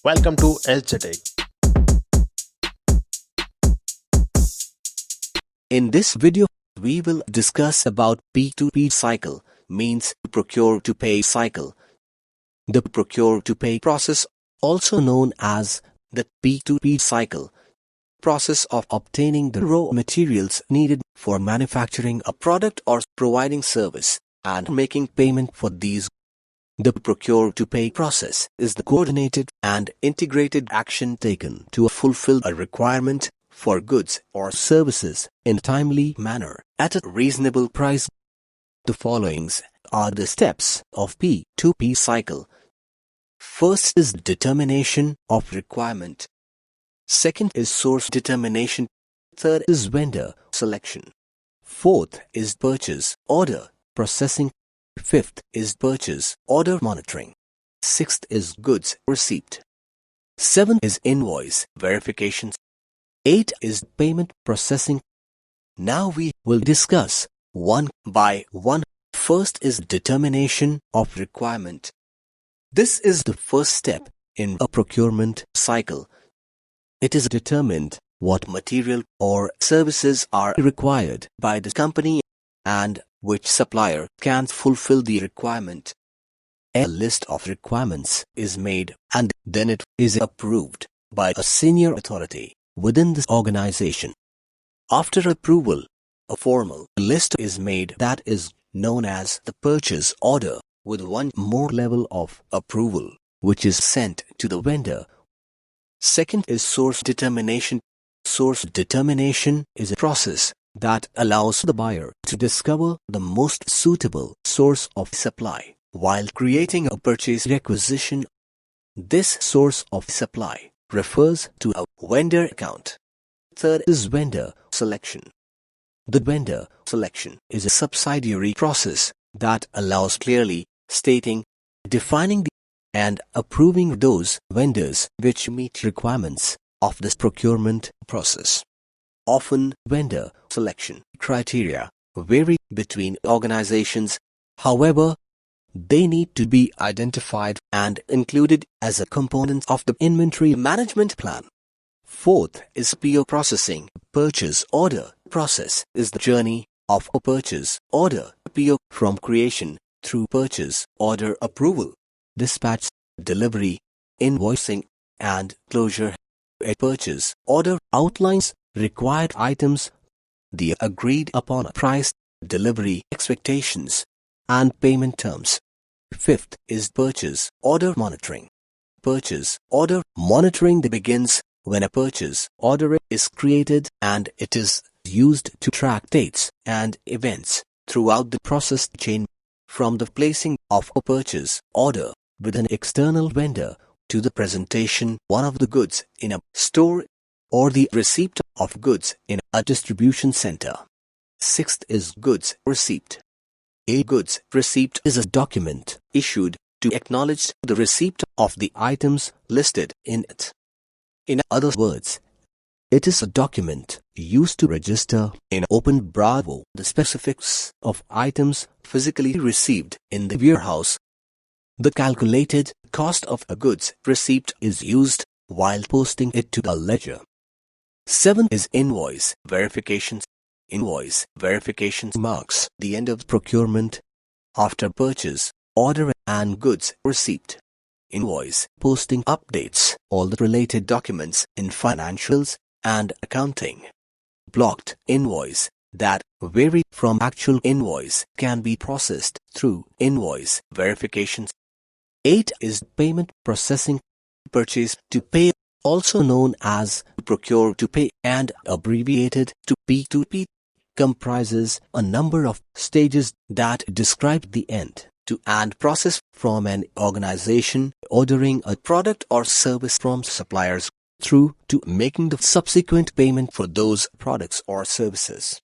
Welcome to SJTech. In this video, we will discuss about P2P cycle, means procure to pay cycle. The procure to pay process, also known as the P2P cycle, process of obtaining the raw materials needed for manufacturing a product or providing service and making payment for these. The procure to pay process is the coordinated and integrated action taken to fulfill a requirement for goods or services in a timely manner at a reasonable price. The followings are the steps of P2P cycle. First is determination of requirement. Second is source determination. Third is vendor selection. Fourth is purchase order processing. Fifth is purchase order monitoring. Sixth is goods receipt. Seventh is invoice verifications. Eight is payment processing. Now we will discuss one by one. First is determination of requirement. This is the first step in a procurement cycle. It is determined what material or services are required by the company and which supplier can fulfill the requirement. A list of requirements is made and then it is approved by a senior authority within this organization. After approval, a formal list is made that is known as the purchase order with one more level of approval, which is sent to the vendor. Second is source determination. Source determination is a process that allows the buyer to discover the most suitable source of supply while creating a purchase requisition. This source of supply refers to a vendor account. Third is vendor selection. The vendor selection is a subsidiary process that allows clearly stating, defining and approving those vendors which meet requirements of this procurement process. Often, vendor selection criteria vary between organizations. However, they need to be identified and included as a component of the inventory management plan. Fourth is PO processing. Purchase order process is the journey of a purchase order PO from creation through purchase order approval, dispatch, delivery, invoicing, and closure. A purchase order outlines required items, the agreed upon price, delivery expectations, and payment terms. Fifth is purchase order monitoring. Purchase order monitoring begins when a purchase order is created and it is used to track dates and events throughout the process chain, from the placing of a purchase order with an external vendor to the presentation one of the goods in a store or the receipt of goods in a distribution center. Sixth is goods receipt. A goods receipt is a document issued to acknowledge the receipt of the items listed in it. In other words, it is a document used to register in Open Bravo the specifics of items physically received in the warehouse. The calculated cost of a goods receipt is used while posting it to a ledger. Seven is invoice verifications. Invoice verifications marks the end of procurement after purchase order and goods receipt. Invoice posting updates all the related documents in financials and accounting. Blocked invoice that vary from actual invoice can be processed through invoice verifications. 8 is payment processing. Purchase to pay, also known as procure to pay and abbreviated to P2P, comprises a number of stages that describe the end-to-end process from an organization ordering a product or service from suppliers through to making the subsequent payment for those products or services.